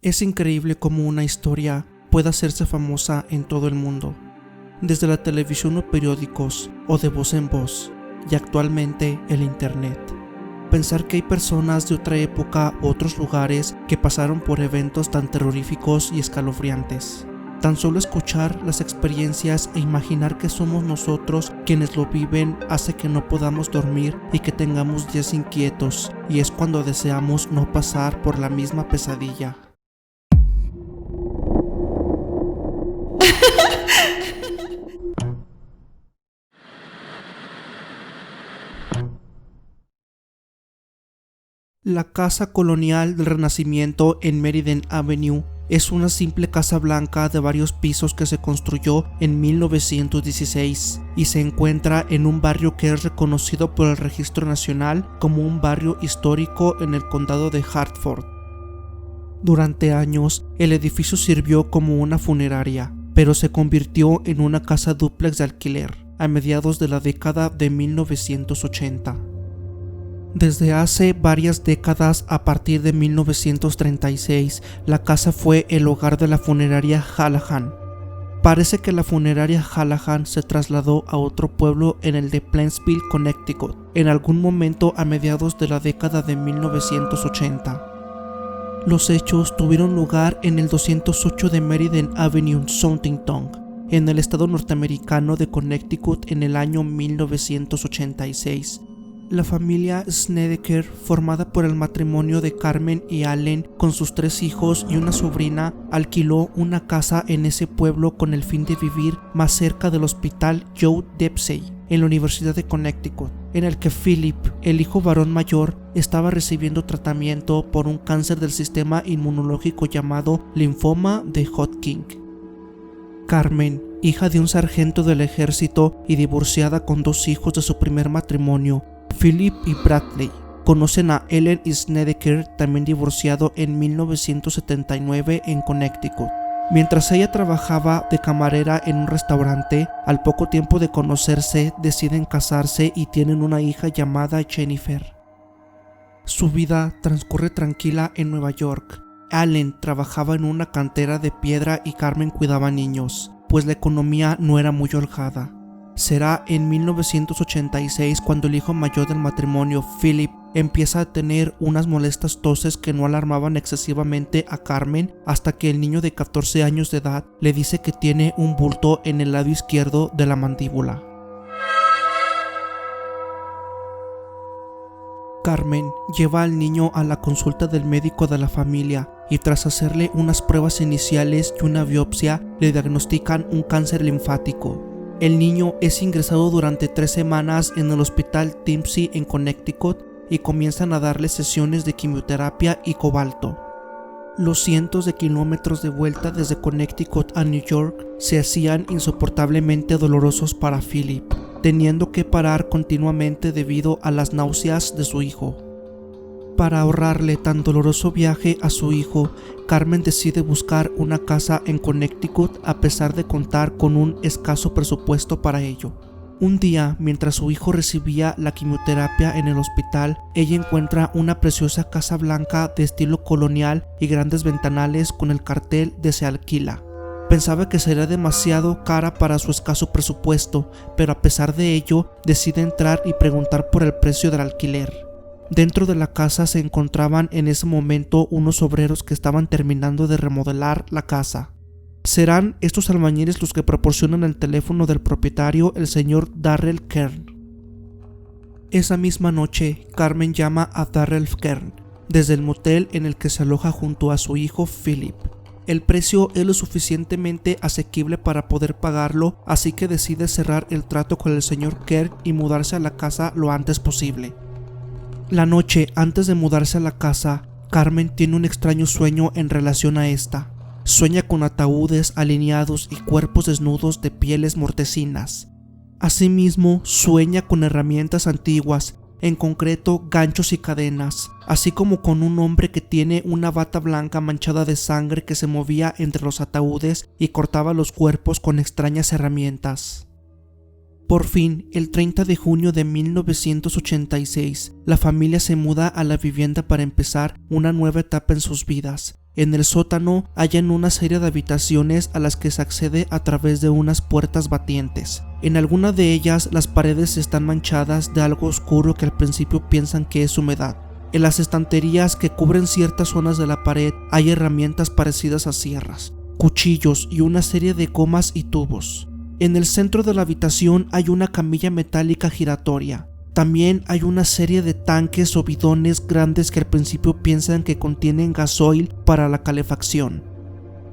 Es increíble cómo una historia puede hacerse famosa en todo el mundo, desde la televisión o periódicos, o de voz en voz, y actualmente el internet. Pensar que hay personas de otra época u otros lugares que pasaron por eventos tan terroríficos y escalofriantes. Tan solo escuchar las experiencias e imaginar que somos nosotros quienes lo viven hace que no podamos dormir y que tengamos días inquietos, y es cuando deseamos no pasar por la misma pesadilla. La casa colonial del Renacimiento en Meriden Avenue es una simple casa blanca de varios pisos que se construyó en 1916 y se encuentra en un barrio que es reconocido por el Registro Nacional como un barrio histórico en el condado de Hartford. Durante años, el edificio sirvió como una funeraria, pero se convirtió en una casa dúplex de alquiler a mediados de la década de 1980. Desde hace varias décadas, a partir de 1936, la casa fue el hogar de la funeraria Hallahan. Parece que la funeraria Hallahan se trasladó a otro pueblo en el de Plainsville, Connecticut, en algún momento a mediados de la década de 1980. Los hechos tuvieron lugar en el 208 de Meriden Avenue, Southington, en el estado norteamericano de Connecticut en el año 1986. La familia Snedeker, formada por el matrimonio de Carmen y Allen con sus 3 hijos y una sobrina, alquiló una casa en ese pueblo con el fin de vivir más cerca del hospital Joe Dempsey en la Universidad de Connecticut, en el que Philip, el hijo varón mayor, estaba recibiendo tratamiento por un cáncer del sistema inmunológico llamado linfoma de Hodgkin. Carmen, hija de un sargento del ejército y divorciada con 2 hijos de su primer matrimonio, Philip y Bradley, conocen a Ellen Snedeker, también divorciado en 1979 en Connecticut. Mientras ella trabajaba de camarera en un restaurante, al poco tiempo de conocerse deciden casarse y tienen una hija llamada Jennifer. Su vida transcurre tranquila en Nueva York. Allen trabajaba en una cantera de piedra y Carmen cuidaba niños, pues la economía no era muy holgada. Será en 1986 cuando el hijo mayor del matrimonio, Philip, empieza a tener unas molestas toses que no alarmaban excesivamente a Carmen hasta que el niño de 14 años de edad le dice que tiene un bulto en el lado izquierdo de la mandíbula. Carmen lleva al niño a la consulta del médico de la familia y tras hacerle unas pruebas iniciales y una biopsia le diagnostican un cáncer linfático. El niño es ingresado durante 3 semanas en el hospital Dempsey en Connecticut y comienzan a darle sesiones de quimioterapia y cobalto. Los cientos de kilómetros de vuelta desde Connecticut a New York se hacían insoportablemente dolorosos para Philip, teniendo que parar continuamente debido a las náuseas de su hijo. Para ahorrarle tan doloroso viaje a su hijo, Carmen decide buscar una casa en Connecticut a pesar de contar con un escaso presupuesto para ello. Un día, mientras su hijo recibía la quimioterapia en el hospital, ella encuentra una preciosa casa blanca de estilo colonial y grandes ventanales con el cartel de "se alquila". Pensaba que sería demasiado cara para su escaso presupuesto, pero a pesar de ello, decide entrar y preguntar por el precio del alquiler. Dentro de la casa se encontraban en ese momento unos obreros que estaban terminando de remodelar la casa. Serán estos albañiles los que proporcionan el teléfono del propietario, el señor Darrell Kern. Esa misma noche, Carmen llama a Darrell Kern desde el motel en el que se aloja junto a su hijo Philip. El precio es lo suficientemente asequible para poder pagarlo, así que decide cerrar el trato con el señor Kern y mudarse a la casa lo antes posible. La noche antes de mudarse a la casa, Carmen tiene un extraño sueño en relación a esta. Sueña con ataúdes alineados y cuerpos desnudos de pieles mortecinas. Asimismo, sueña con herramientas antiguas, en concreto ganchos y cadenas, así como con un hombre que tiene una bata blanca manchada de sangre que se movía entre los ataúdes y cortaba los cuerpos con extrañas herramientas. Por fin, el 30 de junio de 1986, la familia se muda a la vivienda para empezar una nueva etapa en sus vidas. En el sótano hallan una serie de habitaciones a las que se accede a través de unas puertas batientes. En alguna de ellas las paredes están manchadas de algo oscuro que al principio piensan que es humedad. En las estanterías que cubren ciertas zonas de la pared hay herramientas parecidas a sierras, cuchillos y una serie de gomas y tubos. En el centro de la habitación hay una camilla metálica giratoria. También hay una serie de tanques o bidones grandes que al principio piensan que contienen gasoil para la calefacción.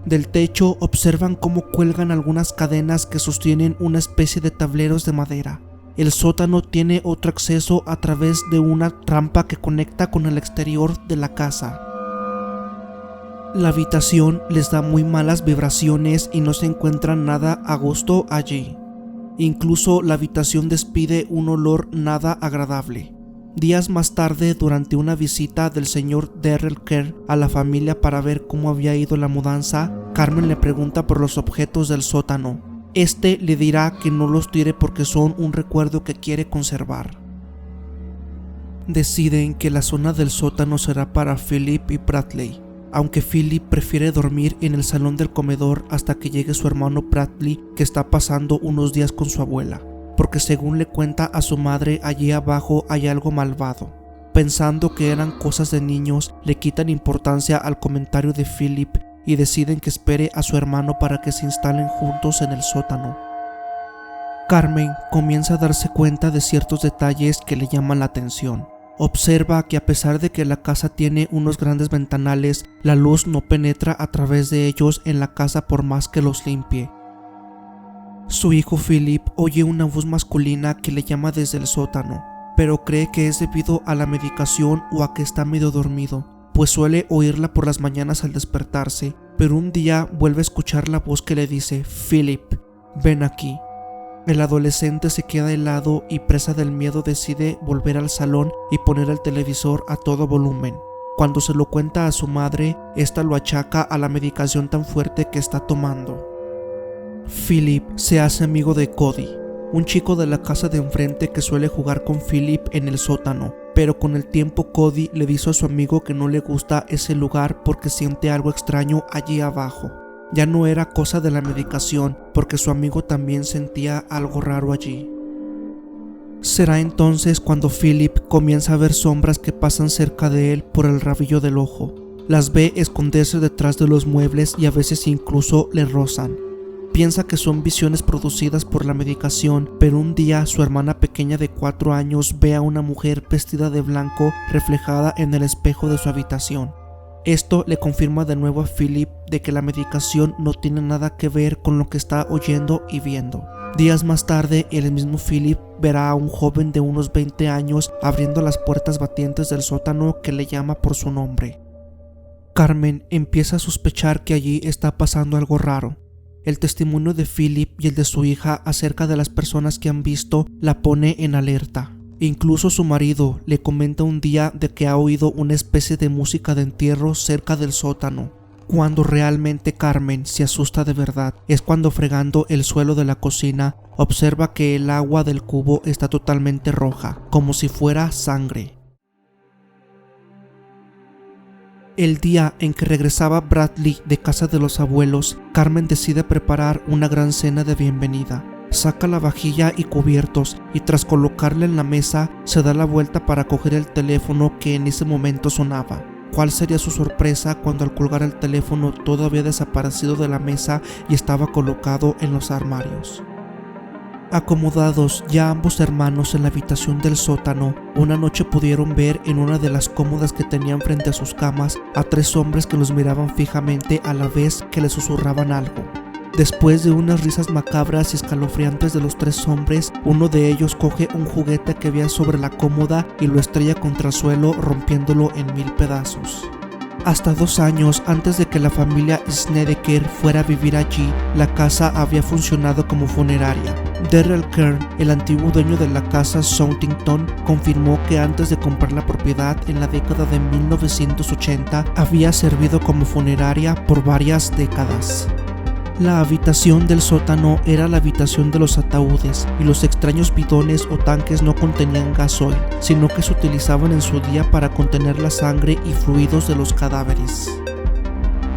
Del techo observan cómo cuelgan algunas cadenas que sostienen una especie de tableros de madera. El sótano tiene otro acceso a través de una rampa que conecta con el exterior de la casa. La habitación les da muy malas vibraciones y no se encuentra nada a gusto allí. Incluso la habitación despide un olor nada agradable. Días más tarde, durante una visita del señor Darrell Kerr a la familia para ver cómo había ido la mudanza, Carmen le pregunta por los objetos del sótano. Este le dirá que no los tire porque son un recuerdo que quiere conservar. Deciden que la zona del sótano será para Philip y Bradley, aunque Philip prefiere dormir en el salón del comedor hasta que llegue su hermano Bradley, que está pasando unos días con su abuela, porque según le cuenta a su madre, allí abajo hay algo malvado. Pensando que eran cosas de niños, le quitan importancia al comentario de Philip y deciden que espere a su hermano para que se instalen juntos en el sótano. Carmen comienza a darse cuenta de ciertos detalles que le llaman la atención. Observa que a pesar de que la casa tiene unos grandes ventanales, la luz no penetra a través de ellos en la casa por más que los limpie. Su hijo Philip oye una voz masculina que le llama desde el sótano, pero cree que es debido a la medicación o a que está medio dormido, pues suele oírla por las mañanas al despertarse, pero un día vuelve a escuchar la voz que le dice: Philip, ven aquí. El adolescente se queda helado y presa del miedo decide volver al salón y poner el televisor a todo volumen. Cuando se lo cuenta a su madre, esta lo achaca a la medicación tan fuerte que está tomando. Philip se hace amigo de Cody, un chico de la casa de enfrente que suele jugar con Philip en el sótano, pero con el tiempo Cody le dice a su amigo que no le gusta ese lugar porque siente algo extraño allí abajo. Ya no era cosa de la medicación, porque su amigo también sentía algo raro allí. Será entonces cuando Philip comienza a ver sombras que pasan cerca de él por el rabillo del ojo. Las ve esconderse detrás de los muebles y a veces incluso le rozan. Piensa que son visiones producidas por la medicación, pero un día su hermana pequeña de 4 años ve a una mujer vestida de blanco reflejada en el espejo de su habitación. Esto le confirma de nuevo a Philip de que la medicación no tiene nada que ver con lo que está oyendo y viendo. Días más tarde, el mismo Philip verá a un joven de unos 20 años abriendo las puertas batientes del sótano que le llama por su nombre. Carmen empieza a sospechar que allí está pasando algo raro. El testimonio de Philip y el de su hija acerca de las personas que han visto la pone en alerta. Incluso su marido le comenta un día de que ha oído una especie de música de entierro cerca del sótano. Cuando realmente Carmen se asusta de verdad es cuando, fregando el suelo de la cocina, observa que el agua del cubo está totalmente roja, como si fuera sangre. El día en que regresaba Bradley de casa de los abuelos, Carmen decide preparar una gran cena de bienvenida. Saca la vajilla y cubiertos y tras colocarla en la mesa se da la vuelta para coger el teléfono que en ese momento sonaba. ¿Cuál sería su sorpresa cuando al colgar el teléfono todo había desaparecido de la mesa y estaba colocado en los armarios? Acomodados ya ambos hermanos en la habitación del sótano, una noche pudieron ver en una de las cómodas que tenían frente a sus camas a 3 hombres que los miraban fijamente a la vez que les susurraban algo. Después de unas risas macabras y escalofriantes de los 3 hombres, uno de ellos coge un juguete que había sobre la cómoda y lo estrella contra el suelo, rompiéndolo en 1000 pedazos. Hasta 2 años antes de que la familia Snedeker fuera a vivir allí, la casa había funcionado como funeraria. Darrell Kerr, el antiguo dueño de la casa Southington, confirmó que antes de comprar la propiedad en la década de 1980 había servido como funeraria por varias décadas. La habitación del sótano era la habitación de los ataúdes y los extraños bidones o tanques no contenían gasoil, sino que se utilizaban en su día para contener la sangre y fluidos de los cadáveres.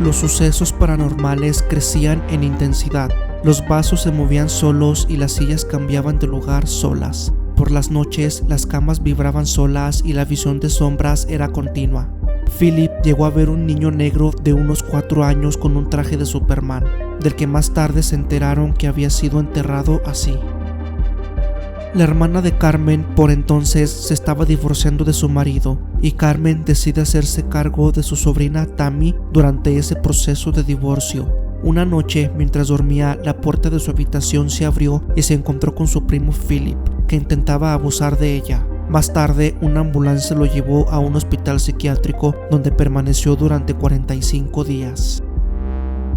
Los sucesos paranormales crecían en intensidad. Los vasos se movían solos y las sillas cambiaban de lugar solas. Por las noches, las camas vibraban solas y la visión de sombras era continua. Philip llegó a ver un niño negro de unos 4 años con un traje de Superman, del que más tarde se enteraron que había sido enterrado así. La hermana de Carmen por entonces se estaba divorciando de su marido y Carmen decide hacerse cargo de su sobrina Tammy durante ese proceso de divorcio. Una noche, mientras dormía, la puerta de su habitación se abrió y se encontró con su primo Philip, que intentaba abusar de ella. Más tarde, una ambulancia lo llevó a un hospital psiquiátrico donde permaneció durante 45 días.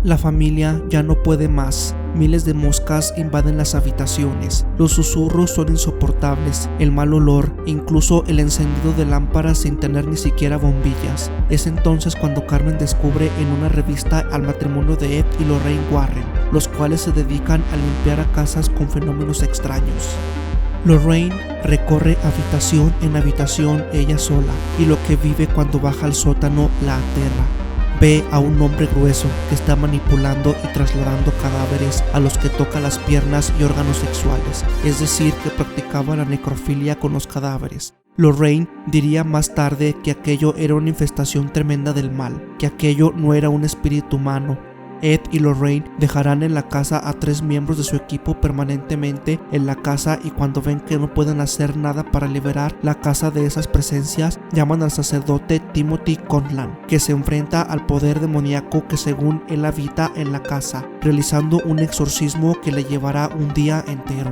La familia ya no puede más. Miles de moscas invaden las habitaciones. Los susurros son insoportables, el mal olor, incluso el encendido de lámparas sin tener ni siquiera bombillas. Es entonces cuando Carmen descubre en una revista al matrimonio de Ed y Lorraine Warren, los cuales se dedican a limpiar a casas con fenómenos extraños. Lorraine recorre habitación en habitación ella sola, y lo que vive cuando baja al sótano la aterra. Ve a un hombre grueso que está manipulando y trasladando cadáveres a los que toca las piernas y órganos sexuales, es decir, que practicaba la necrofilia con los cadáveres. Lorraine diría más tarde que aquello era una infestación tremenda del mal, que aquello no era un espíritu humano. Ed y Lorraine dejarán en la casa a 3 miembros de su equipo permanentemente en la casa, y cuando ven que no pueden hacer nada para liberar la casa de esas presencias, llaman al sacerdote Timothy Conlan, que se enfrenta al poder demoníaco que según él habita en la casa, realizando un exorcismo que le llevará un día entero.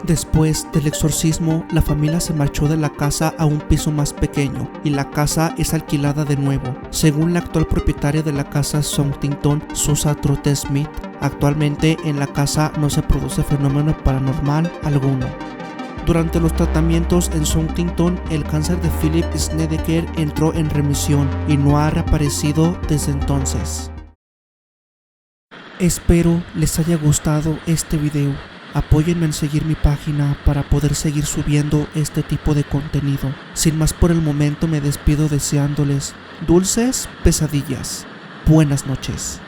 Después del exorcismo, la familia se marchó de la casa a un piso más pequeño y la casa es alquilada de nuevo. Según la actual propietaria de la casa Southington, Susan Trotter Smith, actualmente en la casa no se produce fenómeno paranormal alguno. Durante los tratamientos en Southington, el cáncer de Philip Snedeker entró en remisión y no ha reaparecido desde entonces. Espero les haya gustado este video. Apóyenme en seguir mi página para poder seguir subiendo este tipo de contenido. Sin más por el momento me despido deseándoles dulces pesadillas. Buenas noches.